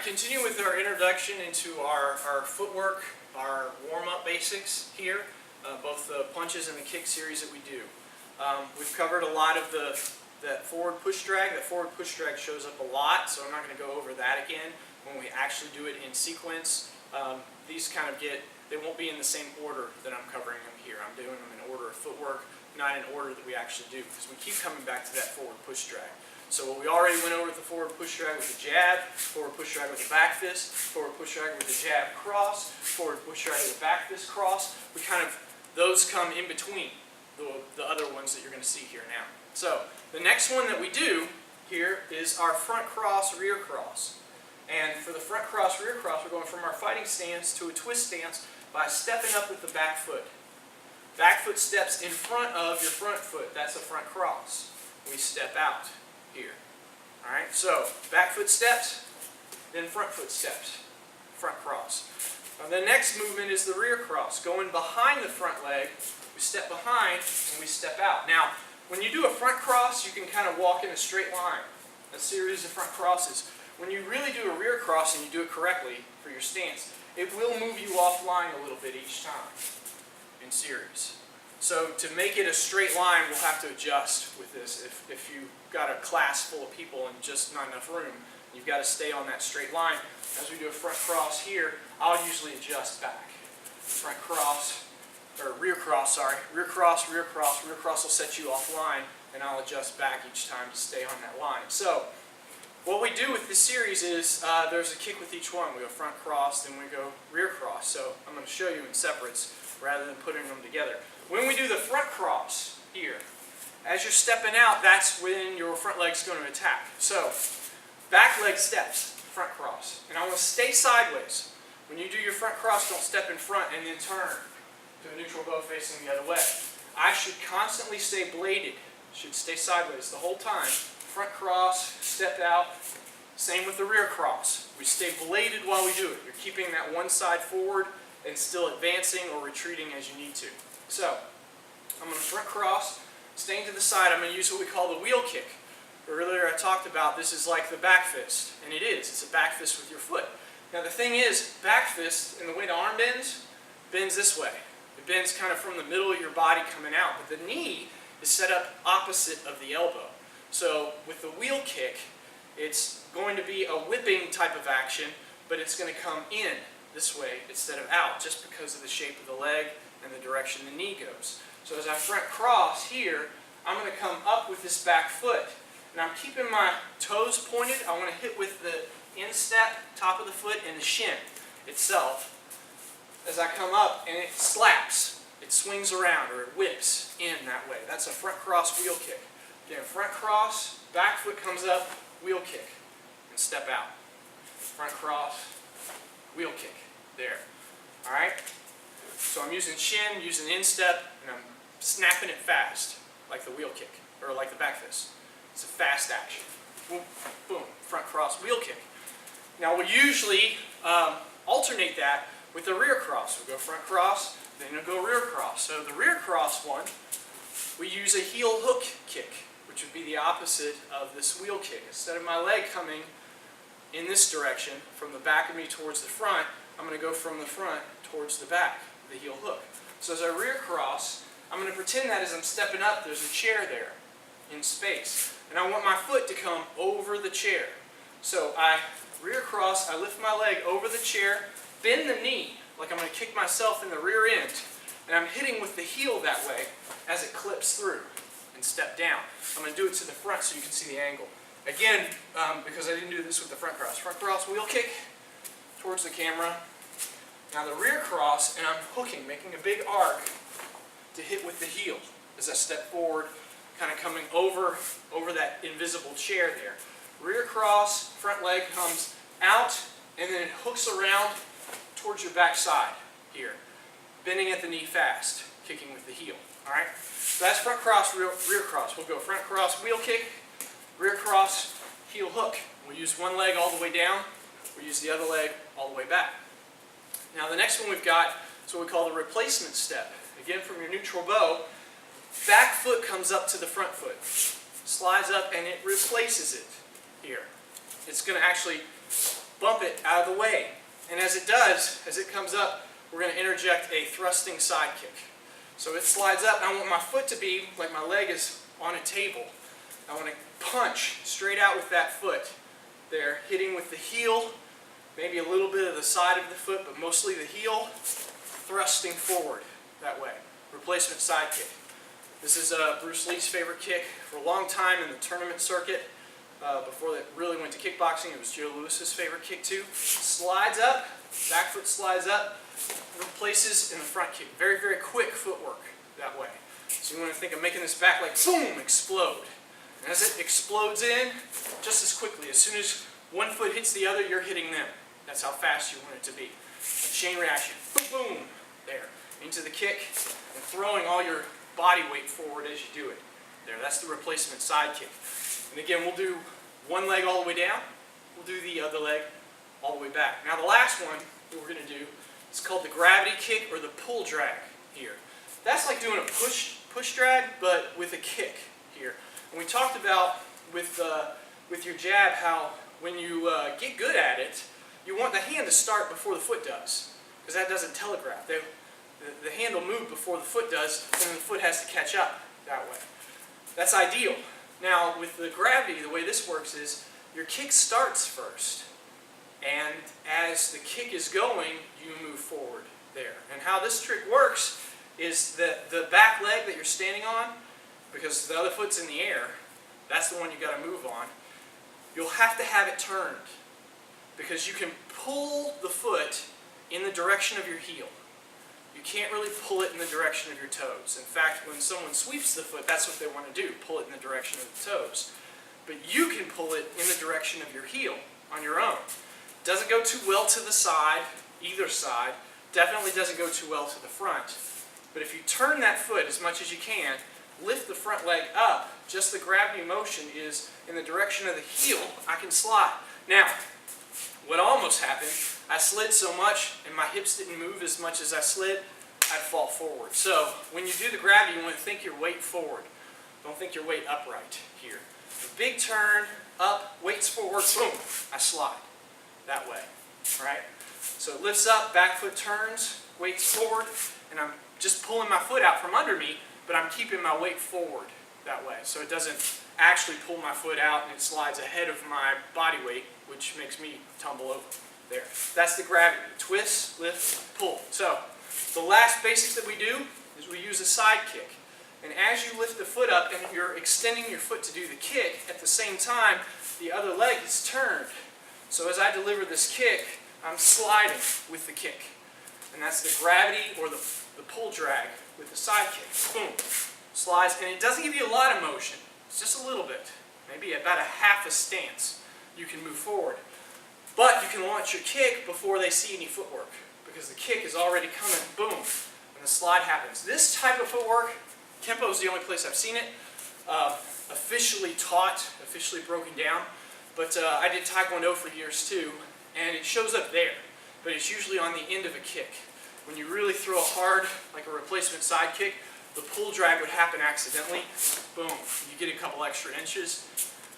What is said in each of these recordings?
continue with our introduction into our footwork, our warm-up basics here, both the punches and the kick series that we do. We've covered a lot of that forward push drag. That forward push drag shows up a lot, so I'm not going to go over that again. When we actually do it in sequence, these kind of they won't be in the same order that I'm covering them here. I'm doing them in order of footwork, not in order that we actually do, because we keep coming back to that forward push drag. So we already went over the forward push drag with the jab, forward push drag with the back fist, forward push drag with the jab cross, forward push drag with the back fist cross. Those come in between the other ones that you're going to see here now. So the next one that we do here is our front cross, rear cross. And for the front cross, rear cross, we're going from our fighting stance to a twist stance by stepping up with the back foot. Back foot steps in front of your front foot. That's a front cross. We step out here. Alright, so back foot steps, then front foot steps. Front cross. Now the next movement is the rear cross. Going behind the front leg, we step behind and we step out. Now, when you do a front cross, you can kind of walk in a straight line. A series of front crosses. When you really do a rear cross and you do it correctly for your stance, it will move you offline a little bit each time in series. So to make it a straight line, we'll have to adjust with this. If you've got a class full of people and just not enough room, you've got to stay on that straight line. As we do a front cross here, I'll usually adjust back. Front cross, or rear cross, sorry. Rear cross, rear cross. Rear cross will set you offline, and I'll adjust back each time to stay on that line. So what we do with this series is there's a kick with each one. We go front cross, then we go rear cross. So I'm going to show you in separates rather than putting them together. When we do the front cross here, as you're stepping out, that's when your front leg's going to attack. So back leg steps, front cross. And I want to stay sideways. When you do your front cross, don't step in front and then turn to a neutral bow facing the other way. I should constantly stay bladed. Should stay sideways the whole time. Front cross, step out. Same with the rear cross. We stay bladed while we do it. You're keeping that one side forward and still advancing or retreating as you need to. So, I'm going to front cross, staying to the side. I'm going to use what we call the wheel kick. Earlier I talked about this is like the back fist, and it is. It's a back fist with your foot. Now the thing is, back fist, and the way the arm bends this way. It bends kind of from the middle of your body coming out, but the knee is set up opposite of the elbow. So with the wheel kick, it's going to be a whipping type of action, but it's going to come in this way instead of out, just because of the shape of the leg and the direction the knee goes. So as I front cross here, I'm going to come up with this back foot. And I'm keeping my toes pointed. I want to hit with the instep, top of the foot, and the shin itself. As I come up, and it slaps. It swings around, or it whips in that way. That's a front cross wheel kick. Again, front cross, back foot comes up, wheel kick, and step out. Front cross, wheel kick. There. Alright? So I'm using shin, using instep, and I'm snapping it fast, like the wheel kick, or like the back fist. It's a fast action. Boom, boom, front cross, wheel kick. Now we usually alternate that with the rear cross. We'll go front cross, then we'll go rear cross. So the rear cross one, we use a heel hook kick, which would be the opposite of this wheel kick. Instead of my leg coming in this direction, from the back of me towards the front, I'm going to go from the front towards the back, the heel hook. So as I rear cross, I'm going to pretend that as I'm stepping up, there's a chair there in space. And I want my foot to come over the chair. So I rear cross, I lift my leg over the chair, bend the knee, like I'm going to kick myself in the rear end, and I'm hitting with the heel that way as it clips through and step down. I'm going to do it to the front so you can see the angle. Again, because I didn't do this with the front cross. Front cross, wheel kick towards the camera. Now the rear cross, and I'm hooking, making a big arc to hit with the heel as I step forward, kind of coming over that invisible chair there. Rear cross, front leg comes out, and then it hooks around towards your back side here. Bending at the knee fast, kicking with the heel. Alright? So that's front cross, rear cross. We'll go front cross, wheel kick, rear cross, heel hook. We'll use one leg all the way down. We'll use the other leg all the way back. Now the next one we've got is what we call the replacement step. Again, from your neutral bow, back foot comes up to the front foot. Slides up and it replaces it here. It's going to actually bump it out of the way. And as it does, as it comes up, we're going to interject a thrusting side kick. So it slides up, and I want my foot to be like my leg is on a table. I want to punch straight out with that foot there, hitting with the heel, maybe a little bit of the side of the foot, but mostly the heel, thrusting forward that way. Replacement side kick. This is Bruce Lee's favorite kick for a long time in the tournament circuit. Before it really went to kickboxing, it was Joe Louis's favorite kick too. Slides up, back foot slides up, replaces in the front kick. Very, very quick footwork that way. So you want to think of making this back leg, boom, explode. And as it explodes in, just as quickly, as soon as one foot hits the other, you're hitting them. That's how fast you want it to be. A chain reaction, boom, boom, there. Into the kick, and throwing all your body weight forward as you do it. There, that's the replacement side kick. And again, we'll do one leg all the way down, we'll do the other leg all the way back. Now the last one that we're going to do is called the gravity kick or the pull drag here. That's like doing a push drag, but with a kick here. And we talked about with your jab how when you get good at it, you want the hand to start before the foot does, because that doesn't telegraph. The hand will move before the foot does, and then the foot has to catch up that way. That's ideal. Now, with the gravity, the way this works is your kick starts first, and as the kick is going, you move forward there. And how this trick works is that the back leg that you're standing on, because the other foot's in the air, that's the one you got to move on, you'll have to have it turned, because you can pull the foot in the direction of your heel. You can't really pull it in the direction of your toes. In fact, when someone sweeps the foot, that's what they want to do, pull it in the direction of the toes. But you can pull it in the direction of your heel on your own. Doesn't go too well to the side, either side. Definitely doesn't go too well to the front. But if you turn that foot as much as you can, lift the front leg up, just the gravity motion is in the direction of the heel, I can slide. Now, what almost happened, I slid so much and my hips didn't move as much as I slid, I'd fall forward. So when you do the gravity, you want to think your weight forward. Don't think your weight upright here. A big turn, up, weights forward, boom, I slide that way. All right? So it lifts up, back foot turns, weights forward, and I'm just pulling my foot out from under me, but I'm keeping my weight forward that way. So it doesn't actually pull my foot out and it slides ahead of my body weight, which makes me tumble over. There. That's the gravity. Twist, lift, pull. So the last basic that we do is we use a side kick. And as you lift the foot up and you're extending your foot to do the kick, at the same time, the other leg is turned. So as I deliver this kick, I'm sliding with the kick. And that's the gravity or the pull drag with the side kick. Boom. Slides. And it doesn't give you a lot of motion. It's just a little bit. Maybe about a half a stance. You can move forward. But you can launch your kick before they see any footwork, because the kick is already coming, boom, and the slide happens. This type of footwork, Kempo is the only place I've seen it, officially taught, officially broken down, but I did Taekwondo for years too, and it shows up there, but it's usually on the end of a kick. When you really throw a hard, like a replacement side kick, the pull drag would happen accidentally, boom, you get a couple extra inches.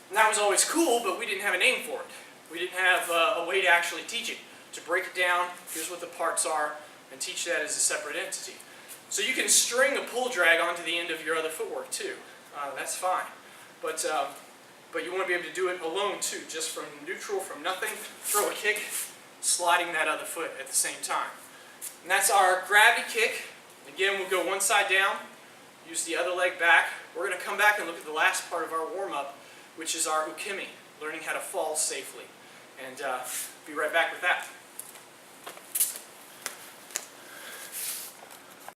And that was always cool, but we didn't have a name for it. We didn't have a way to actually teach it. To break it down, here's what the parts are, and teach that as a separate entity. So you can string a pull drag onto the end of your other footwork too. That's fine. But you want to be able to do it alone too, just from neutral, from nothing, throw a kick, sliding that other foot at the same time. And that's our Grabby Kick. Again, we'll go one side down, use the other leg back. We're going to come back and look at the last part of our warm-up, which is our ukemi, learning how to fall safely. And be right back with that.